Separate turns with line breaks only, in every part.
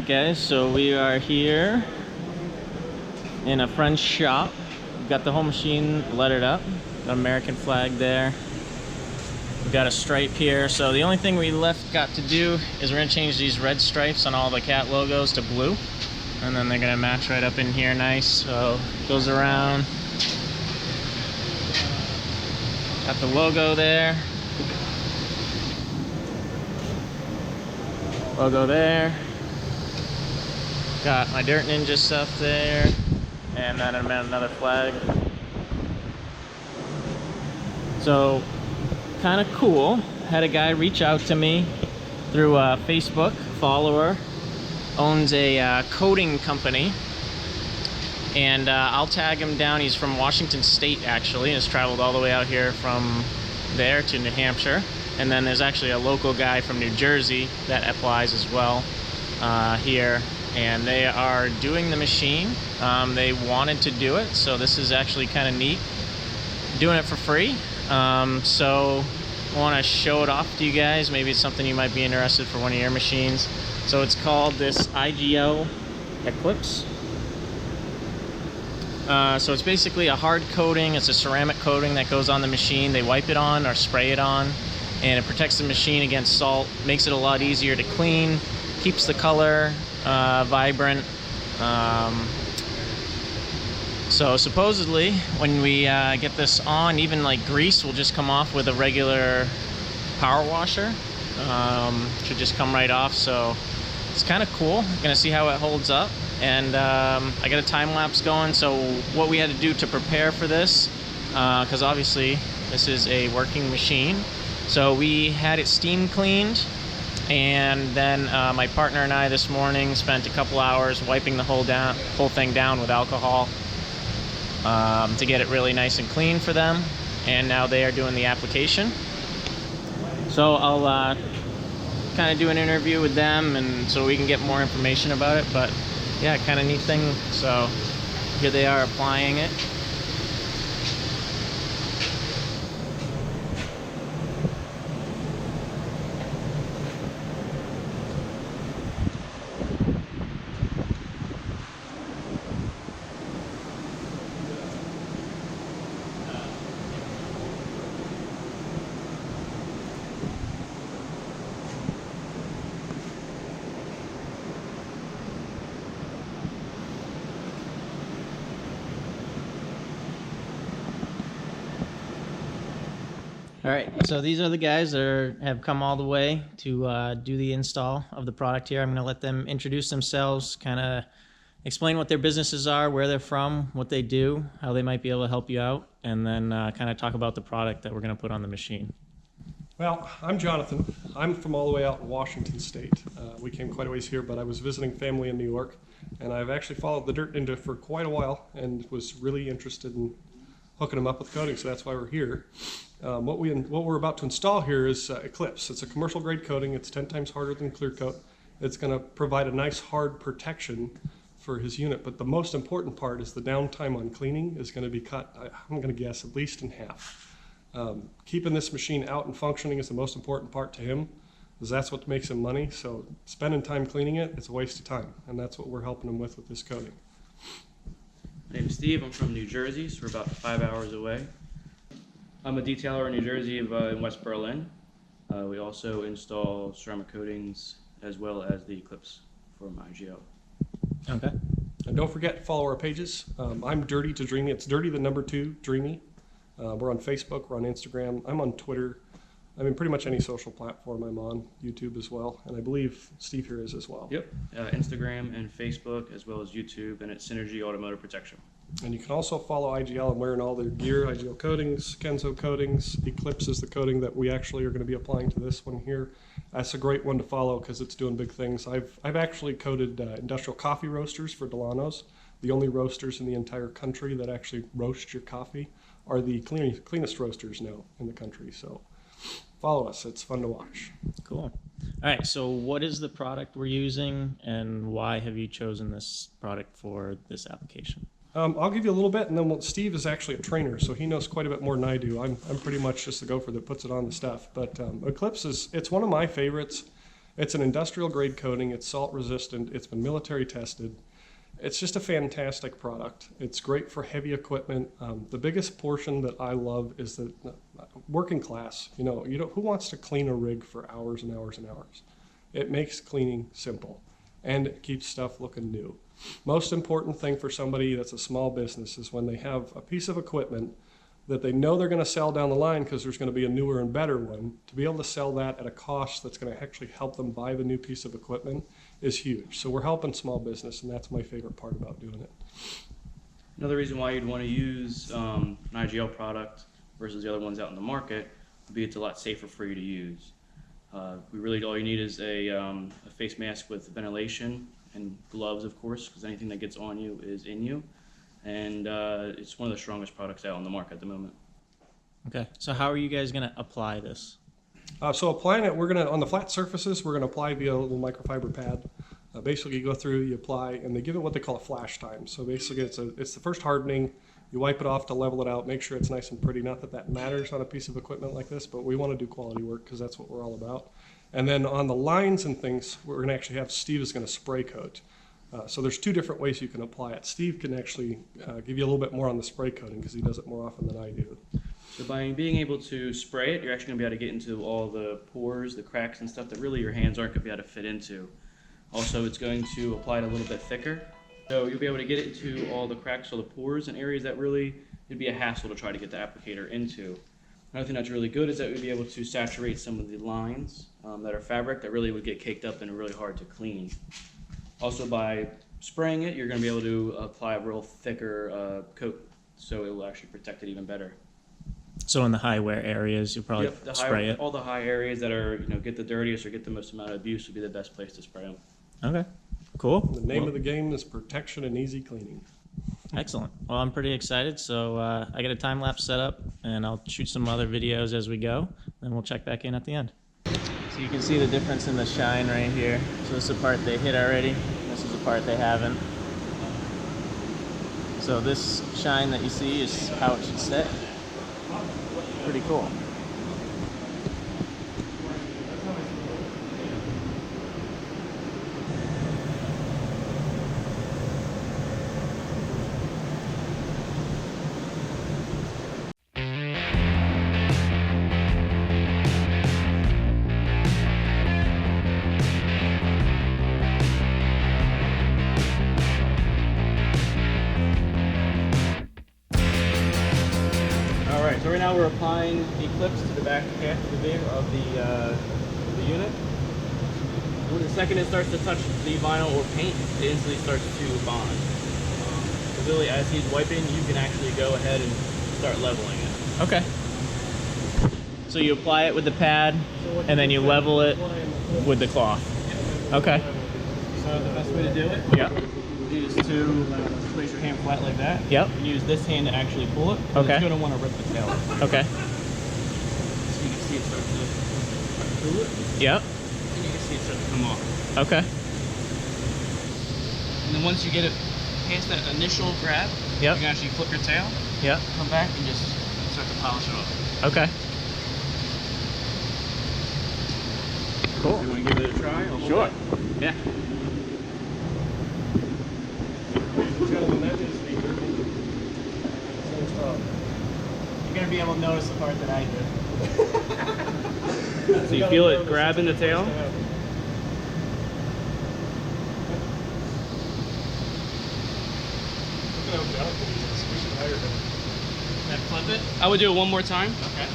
Alright guys, so we are here in a friend's shop. We've got the whole machine lettered up. Got American flag there. We've got a stripe here. So the only thing we got to do is we're gonna change these red stripes on all the cat logos to blue. And then they're gonna match right up in here nice. So it goes around. Got the logo there. Logo there. Got my Dirt Ninja stuff there. And then another flag. So, kind of cool. Had a guy reach out to me through a Facebook follower. Owns a coating company. And I'll tag him down. He's from Washington State, actually. Has traveled all the way out here from there to New Hampshire. And then there's actually a local guy from New Jersey that applies as well here. And they are doing the machine. They wanted to do it, so this is actually kind of neat. Doing it for free. So I want to show it off to you guys. Maybe it's something you might be interested for one of your machines. So it's called this IGL Eclipse. So it's basically a hard coating. It's a ceramic coating that goes on the machine. They wipe it on or spray it on, and it protects the machine against salt, makes it a lot easier to clean, keeps the color vibrant. So supposedly when we get this on, even like grease will just come off with a regular power washer. Should just come right off. So it's kind of cool. Gonna see how it holds up. And I got a time lapse going. So what we had to do to prepare for this, because obviously this is a working machine. So we had it steam cleaned, and then my partner and I this morning spent a couple hours wiping the whole thing down with alcohol to get it really nice and clean for them. And now they are doing the application. So I'll kind of do an interview with them, and so we can get more information about it. But yeah, kind of neat thing. So here they are applying it. All right, so these are the guys that have come all the way to do the install of the product here. I'm going to let them introduce themselves, kind of explain what their businesses are, where they're from, what they do, how they might be able to help you out, and then kind of talk about the product that we're going to put on the machine.
Well, I'm Jonathan. I'm from all the way out in Washington State. We came quite a ways here, but I was visiting family in New York, and I've actually followed the Dirt Ninja for quite a while and was really interested in hooking them up with coating, so that's why we're here. What we're about to install here is Eclipse. It's a commercial grade coating. It's 10 times harder than clear coat. It's going to provide a nice hard protection for his unit, but the most important part is the downtime on cleaning is going to be cut, I'm going to guess, at least in half. Keeping this machine out and functioning is the most important part to him, because that's what makes him money. So spending time cleaning it, it's a waste of time, and that's what we're helping him with this coating.
My name's Steve. I'm from New Jersey, so we're about 5 hours away. I'm a detailer in New Jersey in West Berlin. We also install ceramic coatings as well as the Eclipse from IGL.
Okay.
And don't forget to follow our pages. I'm Dirty to Dreamy. It's Dirty the number 2 Dreamy. We're on Facebook. We're on Instagram. I'm on Twitter. I mean, pretty much any social platform I'm on. YouTube as well. And I believe Steve here is as well.
Yep. Instagram and Facebook as well as YouTube, and it's Synergy Automotive Protection.
And you can also follow IGL. I'm wearing all their gear, IGL coatings, Kenzo coatings. Eclipse is the coating that we actually are going to be applying to this one here. That's a great one to follow because it's doing big things. I've actually coated industrial coffee roasters for Delano's. The only roasters in the entire country that actually roast your coffee are the cleanest roasters now in the country. So follow us. It's fun to watch.
Cool. All right, so what is the product we're using, and why have you chosen this product for this application?
I'll give you a little bit, and then Steve is actually a trainer, so he knows quite a bit more than I do. I'm pretty much just the gopher that puts it on the stuff. But Eclipse it's one of my favorites. It's an industrial grade coating, it's salt resistant, it's been military tested. It's just a fantastic product. It's great for heavy equipment. The biggest portion that I love is the working class. Who wants to clean a rig for hours and hours and hours? It makes cleaning simple, and it keeps stuff looking new. Most important thing for somebody that's a small business is when they have a piece of equipment that they know they're going to sell down the line because there's going to be a newer and better one, to be able to sell that at a cost that's going to actually help them buy the new piece of equipment is huge. So we're helping small business, and that's my favorite part about doing it.
Another reason why you'd want to use an IGL product versus the other ones out in the market would be it's a lot safer for you to use. All you need is a face mask with ventilation and gloves, of course, because anything that gets on you is in you. And it's one of the strongest products out on the market at the moment.
Okay, so how are you guys going to apply this?
So applying it, on the flat surfaces, we're going to apply via a little microfiber pad. Basically, you go through, you apply, and they give it what they call a flash time. So basically, it's the first hardening. You wipe it off to level it out, make sure it's nice and pretty. Not that that matters on a piece of equipment like this, but we want to do quality work because that's what we're all about. And then on the lines and things, we're going to actually have Steve is going to spray coat. So there's two different ways you can apply it. Steve can actually give you a little bit more on the spray coating because he does it more often than I do.
So by being able to spray it, you're actually going to be able to get into all the pores, the cracks and stuff that really your hands aren't going to be able to fit into. Also, it's going to apply it a little bit thicker. So you'll be able to get it into all the cracks or the pores and areas that really it'd be a hassle to try to get the applicator into. Another thing that's really good is that we'd be able to saturate some of the lines that are fabric that really would get caked up and are really hard to clean. Also, by spraying it, you're going to be able to apply a real thicker coat, so it will actually protect it even better.
So in the high wear areas, you'll probably spray it?
All the high areas that are, get the dirtiest or get the most amount of abuse would be the best place to spray them.
Okay, cool.
The name of the game is protection and easy cleaning.
Excellent. Well, I'm pretty excited. So I got a time lapse set up, and I'll shoot some other videos as we go, and we'll check back in at the end. So you can see the difference in the shine right here. So this is the part they hit already. This is the part they haven't. So this shine that you see is how it should sit. Pretty cool. So right now we're applying Eclipse to the back half of the unit. When the second it starts to touch the vinyl or paint, it instantly starts to bond. So really, as he's wiping, you can actually go ahead and start leveling it. Okay. So you apply it with the pad, and then you level it with the cloth. Okay. So the best way to do it? Yeah. Is to place your hand flat like that. Yep. And use this hand to actually pull it. Okay. It's going to want to rip the tail. Okay. So you can see it start to pull it. Yep. And you can see it start to come off. Okay. And then once you get it past that initial grab, yep, you can actually flip your tail. Yep. Come back and just start to polish it off. Okay. Cool. You want to give it a try? Sure. Yeah.
Gentlemen, that is the
You're going to be able to notice the part that I did.
So you feel it grab in the tail?
Then flip it?
I would do it one more time.
Okay.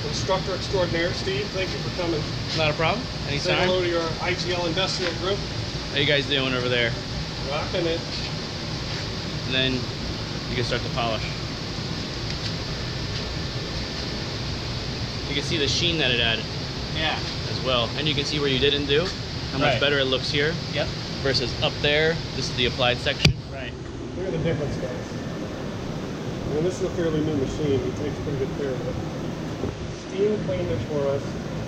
Instructor extraordinaire, Steve, thank you for coming.
Not a problem.
Say
Anytime.
hello to your IGL industrial group.
How you guys doing over there?
Rocking it.
And then you can start to polish. You can see the sheen that it added.
Yeah.
As well. And you can see where you didn't do, how much better it looks here.
Yep.
Versus up there, this is the applied section.
Right.
Look at the difference, guys. I mean, this is a fairly new machine. He takes pretty good care of it. Steam cleaned it for us.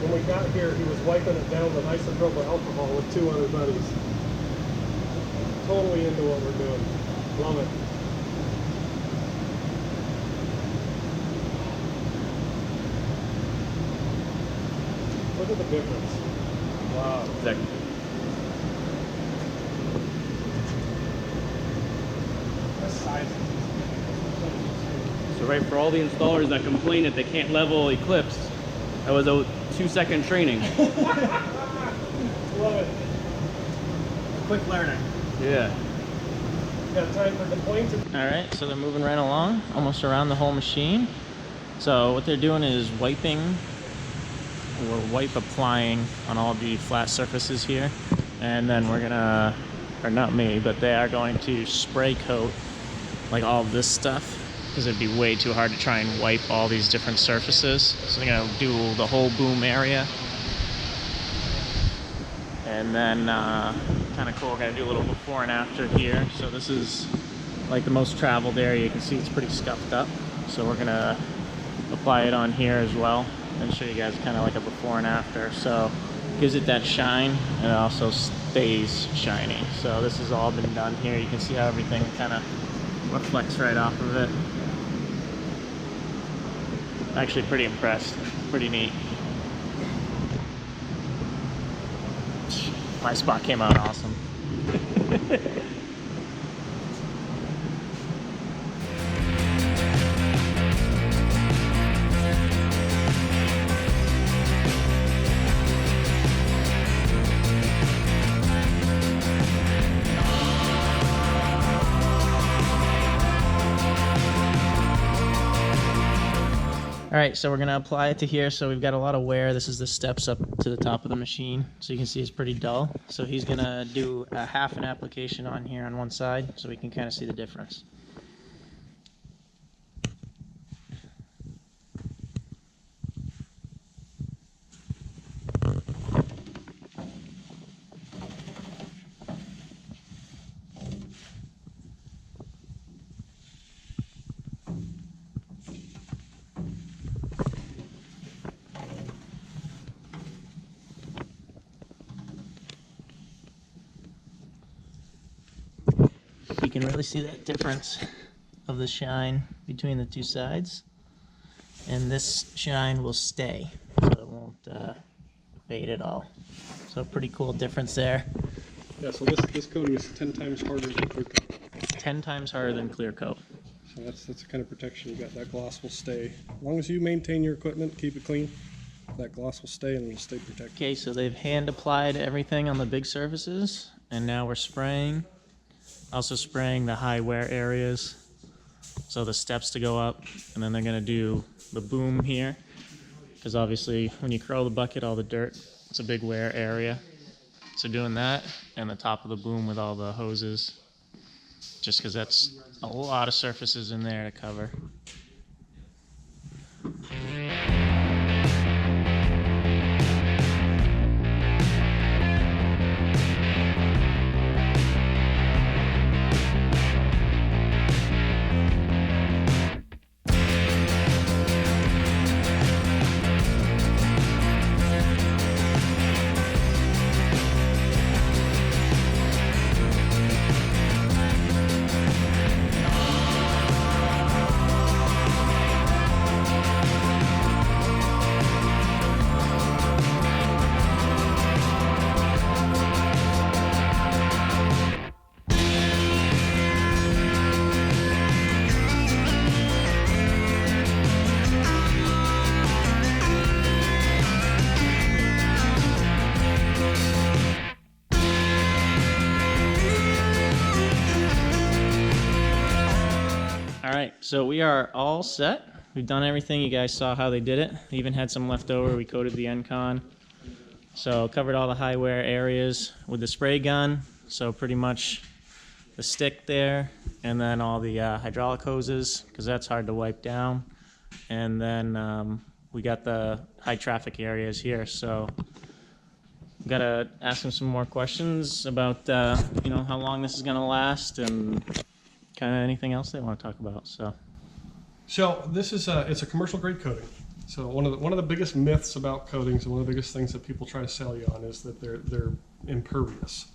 When we got here, he was wiping it down with isopropyl alcohol with 2 other buddies. Totally into what we're doing. Love it. Look at the difference. Wow.
That, so right, for all the installers that complain that they can't level Eclipse, that was a 2-second training.
Love it. Quick learner.
Yeah.
Got time for complaints?
All right, so they're moving right along, almost around the whole machine. So what they're doing is wiping, or wipe applying on all the flat surfaces here. And then we're gonna, or not me, but they are going to spray coat like all of this stuff, because it'd be way too hard to try and wipe all these different surfaces. So they're gonna do the whole boom area. And then, kind of cool, we're gonna do a little before and after here. So this is like the most traveled area. You can see it's pretty scuffed up. So we're gonna apply it on here as well and show you guys kind of like a before and after. So it gives it that shine, and it also stays shiny. So this has all been done here. You can see how everything kind of reflects right off of it. Actually pretty impressed, pretty neat. My spot came out awesome. All right, so we're gonna apply it to here. So we've got a lot of wear. This is the steps up to the top of the machine. So you can see it's pretty dull. So he's gonna do a half an application on here on one side so we can kind of see the difference. You can really see that difference of the shine between the two sides, and this shine will stay, so it won't fade at all. So pretty cool difference there.
Yeah, so this coating is 10 times harder than clear coat.
10 times harder than clear coat.
So that's the kind of protection you got. That gloss will stay. As long as you maintain your equipment, keep it clean, that gloss will stay and it'll stay protected.
Okay, so they've hand applied everything on the big surfaces, and now we're spraying. Also spraying the high wear areas, so the steps to go up, and then they're gonna do the boom here, because obviously when you curl the bucket, all the dirt, it's a big wear area. So doing that, and the top of the boom with all the hoses, just because that's a lot of surfaces in there to cover. Alright, so we are all set. We've done everything. You guys saw how they did it. They even had some left over. We coated the N-Con. So covered all the high wear areas with the spray gun. So pretty much the stick there, and then all the hydraulic hoses, because that's hard to wipe down. And then we got the high traffic areas here. So gotta ask them some more questions about you know, how long this is gonna last and kind of anything else they want to talk about.
So this is it's a commercial grade coating. So one of the biggest myths about coatings, and one of the biggest things that people try to sell you on, is that they're impervious.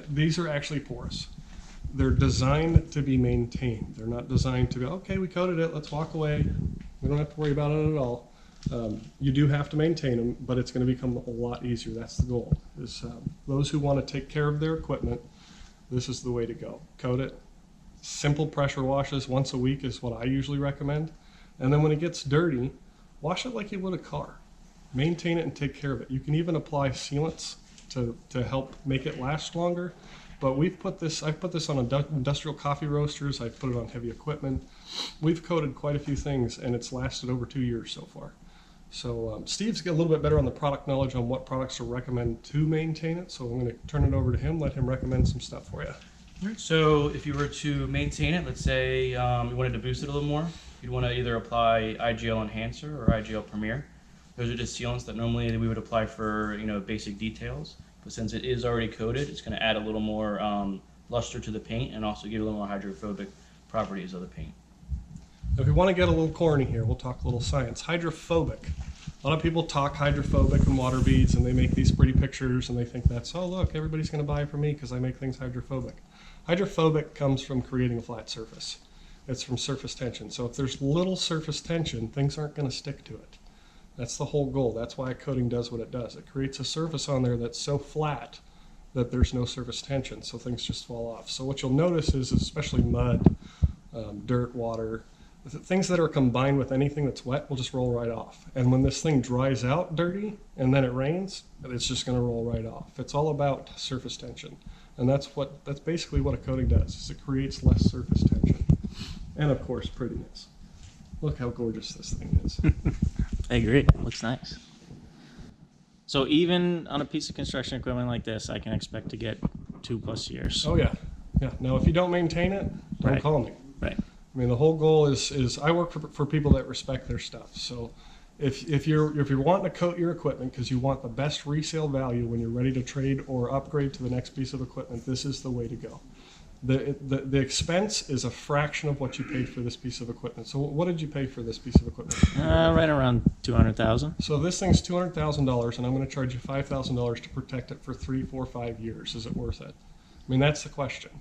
These are actually porous. They're designed to be maintained. They're not designed to go, okay, we coated it, let's walk away. We don't have to worry about it at all. You do have to maintain them, but it's going to become a lot easier. That's the goal. Is those who want to take care of their equipment, this is the way to go. Coat it. Simple pressure washes once a week is what I usually recommend. And then when it gets dirty, wash it like you would a car. Maintain it and take care of it. You can even apply sealants to help make it last longer. But I've put this on industrial coffee roasters. I've put it on heavy equipment. We've coated quite a few things, and it's lasted over 2 years so far. So Steve's got a little bit better on the product knowledge on what products to recommend to maintain it. So I'm going to turn it over to him, let him recommend some stuff for you.
All right, so if you were to maintain it, let's say you wanted to boost it a little more, you'd want to either apply IGL Enhancer or IGL Premier. Those are just sealants that normally we would apply for basic details, but since it is already coated, it's going to add a little more luster to the paint and also give a little more hydrophobic properties of the paint.
Now, if you want to get a little corny here, we'll talk a little science. Hydrophobic. A lot of people talk hydrophobic and water beads, and they make these pretty pictures, and they think that's, oh, look, everybody's going to buy from me because I make things hydrophobic. Hydrophobic comes from creating a flat surface. It's from surface tension. So if there's little surface tension, things aren't going to stick to it. That's the whole goal. That's why a coating does what it does. It creates a surface on there that's so flat that there's no surface tension, so things just fall off. So what you'll notice is, especially mud, dirt, water, things that are combined with anything that's wet will just roll right off. And when this thing dries out dirty and then it rains, it's just going to roll right off. It's all about surface tension. And that's basically what a coating does, is it creates less surface tension. And of course, prettiness. Look how gorgeous this thing is.
I agree. It looks nice. So even on a piece of construction equipment like this, I can expect to get 2+ years.
Oh yeah. Yeah. Now if you don't maintain it, don't
Right.
call me.
Right.
I mean, the whole goal is I work for people that respect their stuff. So if you're wanting to coat your equipment because you want the best resale value when you're ready to trade or upgrade to the next piece of equipment, this is the way to go. The expense is a fraction of what you paid for this piece of equipment. So what did you pay for this piece of equipment?
Right around 200,000.
So this thing's $200,000, and I'm going to charge you $5,000 to protect it for 3, 4, 5 years. Is it worth it? I mean, that's the question.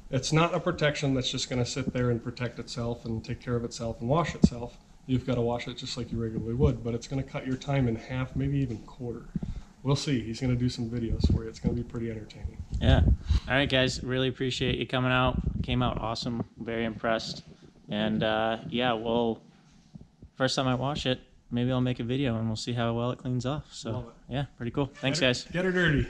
It's not a protection that's just going to sit there and protect itself and take care of itself and wash itself. You've got to wash it just like you regularly would, but it's going to cut your time in half, maybe even quarter. We'll see. He's going to do some videos for you. It's going to be pretty entertaining.
Yeah. All right, guys. Really appreciate you coming out. Came out awesome. Very impressed. And yeah, well, first time I wash it, maybe I'll make a video and we'll see how well it cleans off. So yeah, pretty cool. Thanks, guys.
Get her dirty.